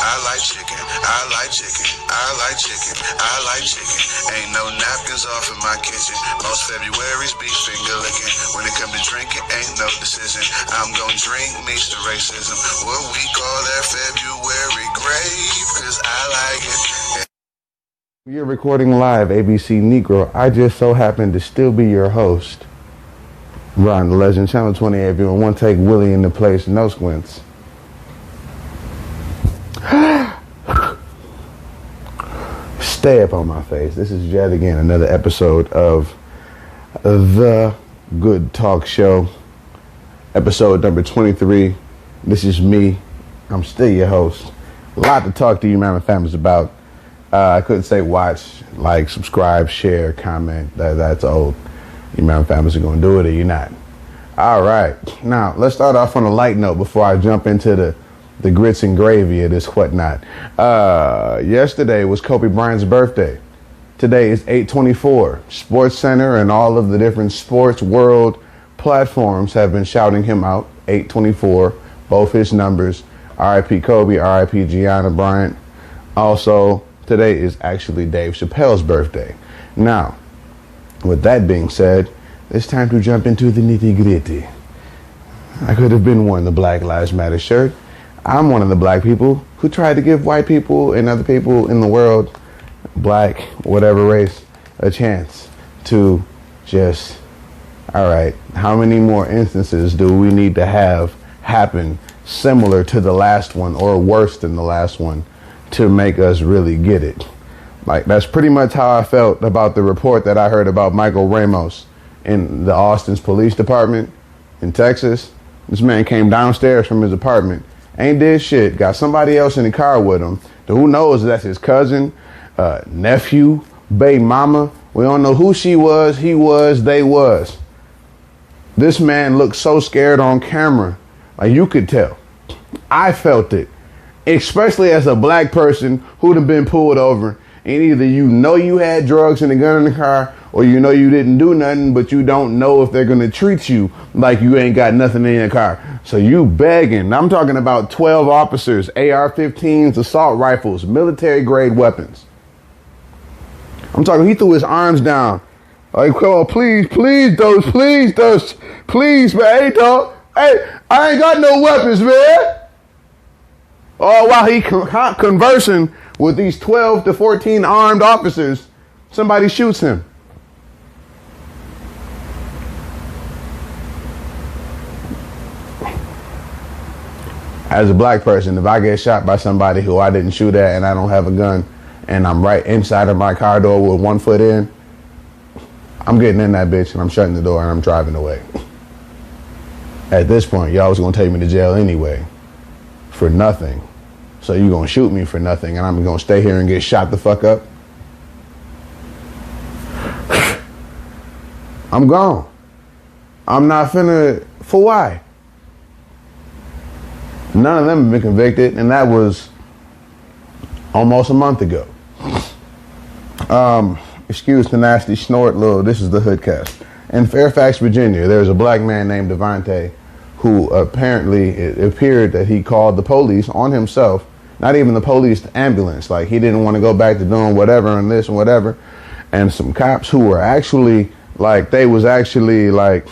I like chicken. I like chicken. I like chicken. I like chicken. Ain't no napkins off in my kitchen. Most February's beef finger licking. When it come to drinking, ain't no decision. I'm gonna drink meets the racism. What we call that February grave, cause I like it. You're recording live, ABC Negro. I just so happen to still be your host, Ron the Legend, Channel 28, viewing One Take Willie in the place, no squints. Stay up on my face. This is yet again another episode of The Good Talk Show, episode number 23. This is me. I'm still your host. A lot to talk to you, man, and families about. I couldn't say watch, like, subscribe, share, comment. That's old. You man, families are going to do it or you're not. All right. Now, let's start off on a light note before I jump into the grits and gravy of this whatnot. Yesterday was Kobe Bryant's birthday. Today is 8/24. Sports Center and all of the different sports world platforms have been shouting him out. 8/24, both his numbers. R.I.P. Kobe, R.I.P. Gianna Bryant. Also, today is actually Dave Chappelle's birthday. Now, with that being said, it's time to jump into the nitty-gritty. I could have been wearing the Black Lives Matter shirt. I'm one of the black people who tried to give white people and other people in the world, black, whatever race, a chance to just, all right, how many more instances do we need to have happen similar to the last one or worse than the last one to make us really get it? Like, that's pretty much how I felt about the report that I heard about Michael Ramos in the Austin's police department in Texas. This man came downstairs from his apartment, ain't did shit, got somebody else in the car with him. Who knows that's his cousin, nephew, baby mama. We don't know who she was, he was, they was. This man looked so scared on camera. Like, you could tell. I felt it. Especially as a black person who'd have been pulled over. And either you know you had drugs and a gun in the car, or you know you didn't do nothing, but you don't know if they're going to treat you like you ain't got nothing in your car. So you begging. I'm talking about 12 officers, AR-15s, assault rifles, military grade weapons. I'm talking, he threw his arms down. Like, oh, please, Dose, please, man. Hey, dog. Hey, I ain't got no weapons, man. Oh, while he conversing with these 12 to 14 armed officers, somebody shoots him. As a black person, if I get shot by somebody who I didn't shoot at and I don't have a gun and I'm right inside of my car door with one foot in, I'm getting in that bitch and I'm shutting the door and I'm driving away. At this point, y'all was going to take me to jail anyway for nothing. So you going to shoot me for nothing and I'm going to stay here and get shot the fuck up? I'm gone. I'm not finna, for why? None of them have been convicted, and that was almost a month ago. Excuse the nasty snort, little, this is the Hoodcast. In Fairfax, Virginia, there's a black man named Devontae who apparently, it appeared that he called the police on himself. Not even the police, the ambulance. Like, he didn't want to go back to doing whatever and this and whatever. And some cops who were actually, like, they was actually like,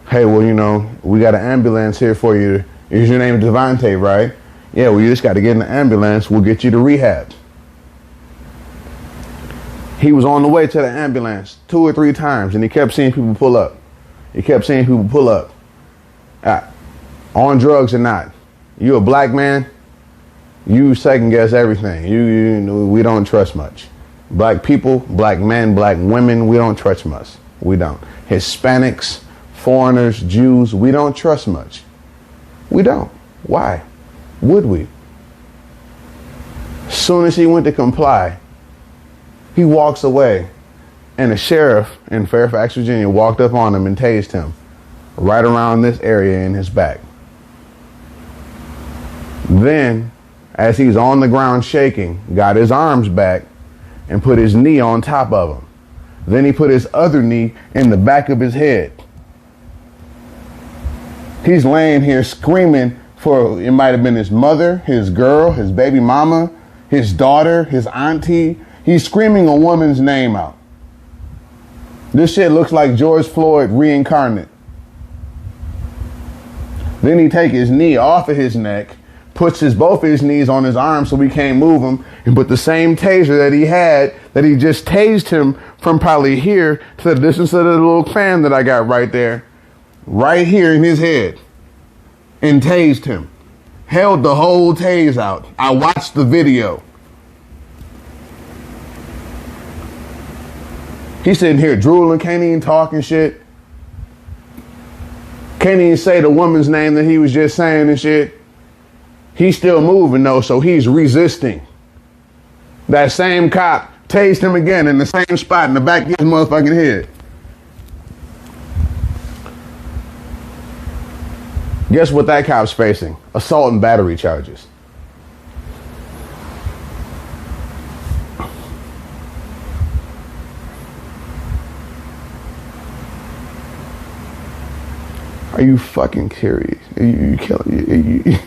hey, well, you know, we got an ambulance here for you. Is your name Devontae, right? Yeah, well, you just got to get in the ambulance. We'll get you to rehab. He was on the way to the ambulance 2 or 3 times, and he kept seeing people pull up. On drugs or not. You a black man? You second guess everything. We don't trust much. Black people, black men, black women, we don't trust much. We don't. Hispanics, foreigners, Jews, we don't trust much. We don't. Why would we? As soon as he went to comply, he walks away, and a sheriff in Fairfax, Virginia walked up on him and tased him right around this area in his back. Then, as he's on the ground shaking, got his arms back and put his knee on top of him. Then he put his other knee in the back of his head. He's laying here screaming for, it might have been his mother, his girl, his baby mama, his daughter, his auntie. He's screaming a woman's name out. This shit looks like George Floyd reincarnate. Then he take his knee off of his neck, puts both his knees on his arm so he can't move them, and put the same taser that he had, that he just tased him from probably here to the distance of the little fan that I got right there, right here in his head, and tased him. Held the whole tase out. I watched the video. He's sitting here drooling, can't even talk and shit. Can't even say the woman's name that he was just saying and shit. He's still moving though, so he's resisting. That same cop tased him again in the same spot in the back of his motherfucking head. Guess what that cop's facing? Assault and battery charges. Are you fucking curious? Are you killing me?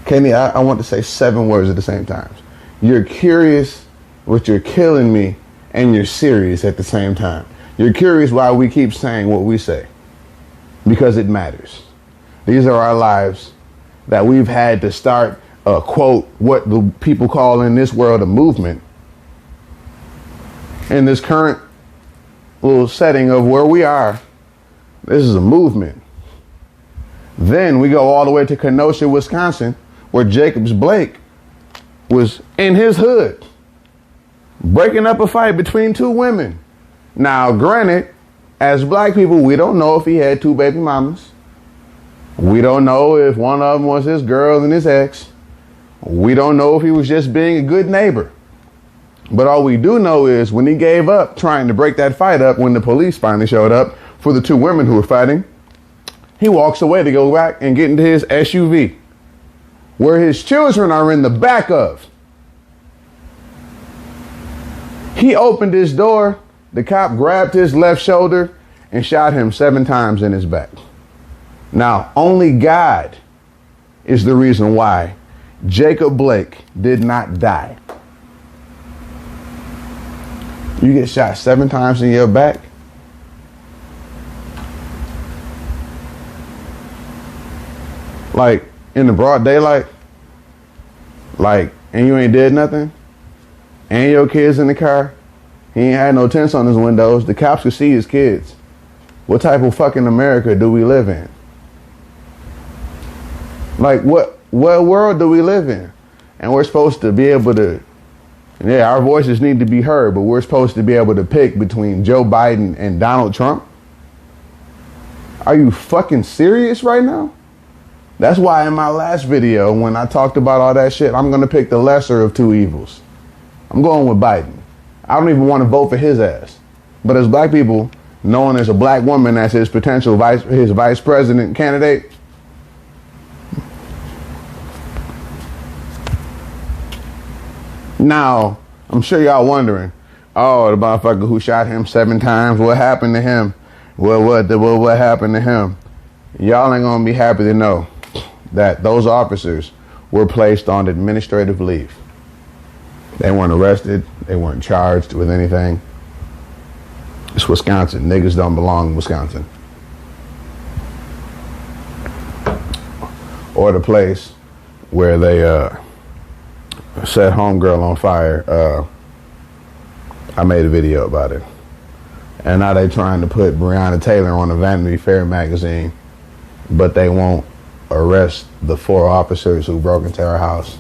Kenny, I want to say 7 words at the same time. You're curious, but you're killing me, and you're serious at the same time. You're curious why we keep saying what we say. Because it matters. These are our lives that we've had to start, quote, what the people call in this world a movement. In this current little setting of where we are, this is a movement. Then we go all the way to Kenosha, Wisconsin, where Jacobs Blake was in his hood, breaking up a fight between 2 women. Now, granted, as black people, we don't know if he had 2 baby mamas. We don't know if one of them was his girl and his ex. We don't know if he was just being a good neighbor. But all we do know is when he gave up trying to break that fight up, when the police finally showed up for the 2 women who were fighting, he walks away to go back and get into his SUV, where his children are in the back of. He opened his door. The cop grabbed his left shoulder and shot him 7 times in his back. Now, only God is the reason why Jacob Blake did not die. You get shot 7 times in your back. Like, in the broad daylight. Like, and you ain't did nothing. And your kids in the car. He ain't had no tents on his windows. The cops could see his kids. What type of fucking America do we live in? Like, what world do we live in? And we're supposed to be able to, yeah, our voices need to be heard, but we're supposed to be able to pick between Joe Biden and Donald Trump? Are you fucking serious right now? That's why in my last video, when I talked about all that shit, I'm going to pick the lesser of 2 evils. I'm going with Biden. I don't even want to vote for his ass. But as black people, knowing there's a black woman as his potential vice president candidate, now, I'm sure y'all wondering, oh, the motherfucker who shot him 7 times, what happened to him? What happened to him? Y'all ain't gonna be happy to know that those officers were placed on administrative leave. They weren't arrested. They weren't charged with anything. It's Wisconsin. Niggas don't belong in Wisconsin. Or the place where they set homegirl on fire. I made a video about it. And now they trying to put Breonna Taylor on a Vanity Fair magazine, but they won't arrest the 4 officers who broke into her house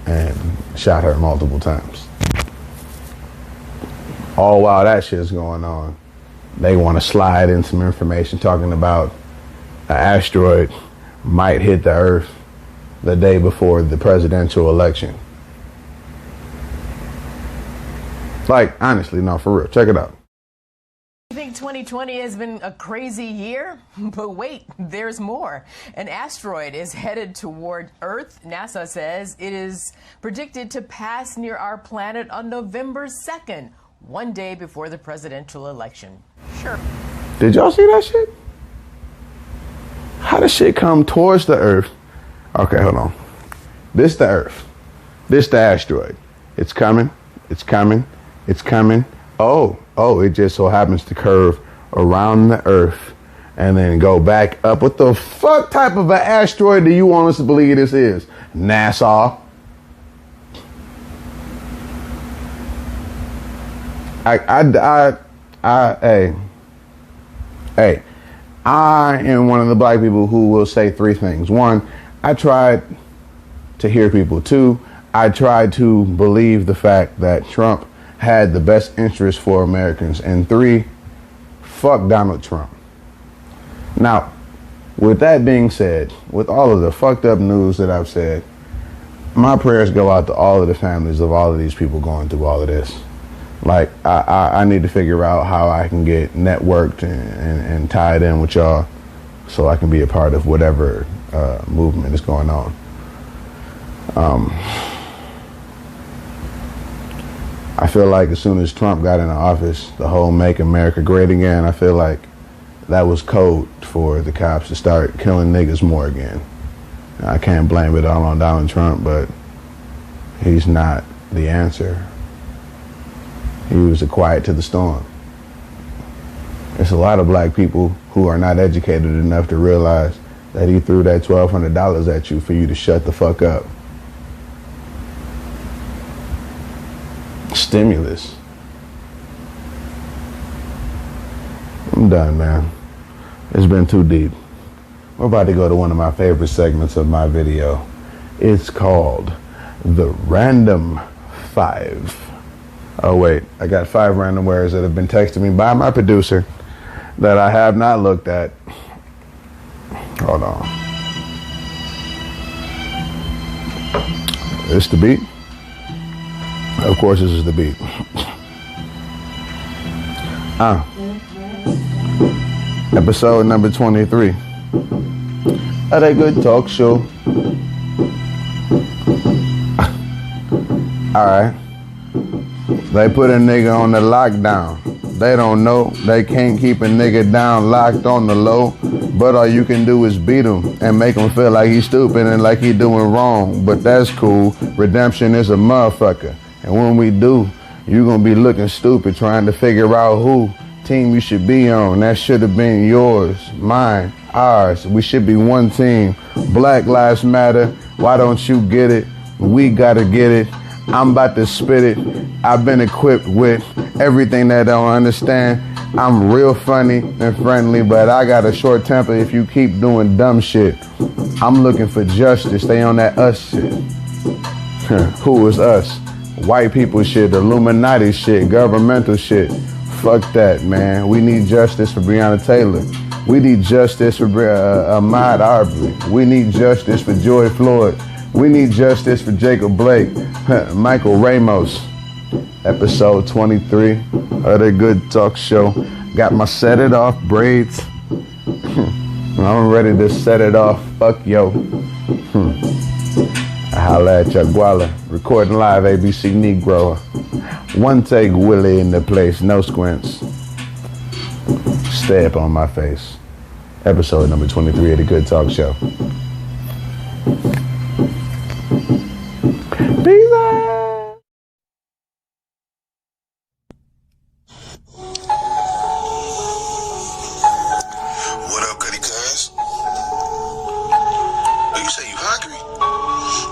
and shot her multiple times. All while that shit's going on, they want to slide in some information talking about an asteroid might hit the Earth the day before the presidential election. Like, honestly, no, for real. Check it out. You think 2020 has been a crazy year? But wait, there's more. An asteroid is headed toward Earth. NASA says it is predicted to pass near our planet on November 2nd, 1 day before the presidential election. Sure. Did y'all see that shit? How does shit come towards the Earth? Okay, hold on. This the Earth. This the asteroid. It's coming. It's coming. It's coming. Oh, it just so happens to curve around the Earth and then go back up. What the fuck type of an asteroid do you want us to believe this is? NASA. I am one of the black people who will say three things. One, I tried to hear people. Two, I tried to believe the fact that Trump had the best interest for Americans. And three, fuck Donald Trump. Now, with that being said, with all of the fucked up news that I've said, my prayers go out to all of the families of all of these people going through all of this. Like, I need to figure out how I can get networked and tied in with y'all so I can be a part of whatever movement is going on. I feel like as soon as Trump got into office, the whole Make America Great Again, I feel like that was code for the cops to start killing niggas more again. I can't blame it all on Donald Trump, but he's not the answer. He was a quiet to the storm. There's a lot of black people who are not educated enough to realize that he threw that $1,200 at you for you to shut the fuck up. Stimulus. I'm done, man. It's been too deep. We're about to go to one of my favorite segments of my video. It's called The Random 5. Oh wait, I got 5 random words that have been texted me by my producer that I have not looked at. Hold on. This the beat? Of course this is the beat. Episode number 23 of That Good Talk Show. Alright. They put a nigga on the lockdown. They don't know. They can't keep a nigga down locked on the low. But all you can do is beat him and make him feel like he's stupid and like he doing wrong. But that's cool. Redemption is a motherfucker. And when we do, you gonna be looking stupid trying to figure out who team you should be on. That should have been yours, mine, ours. We should be one team. Black Lives Matter. Why don't you get it? We gotta get it. I'm about to spit it. I've been equipped with everything that I don't understand. I'm real funny and friendly, but I got a short temper if you keep doing dumb shit. I'm looking for justice. Stay on that us shit. Who is us? White people shit, Illuminati shit, governmental shit. Fuck that, man. We need justice for Breonna Taylor. We need justice for Ahmaud Arbery. We need justice for George Floyd. We need justice for Jacob Blake, Michael Ramos. Episode 23 of The Good Talk Show. Got my set it off braids. I'm ready to set it off. Fuck yo. I holla at Chaguala. Recording live, ABC Negro. One take Willie in the place. No squints. Stay up on my face. Episode number 23 of The Good Talk Show. Peace out. What up, goody cuz? Oh, you say you hungry?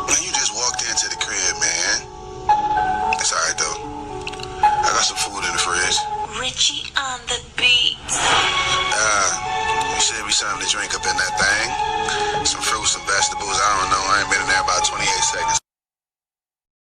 Man, you just walked into the crib, man. It's alright though. I got some food in the fridge. Richie on the beat. You should be something to drink up in that thing. Some fruits, some vegetables, I don't know. I ain't been in there about 28 seconds.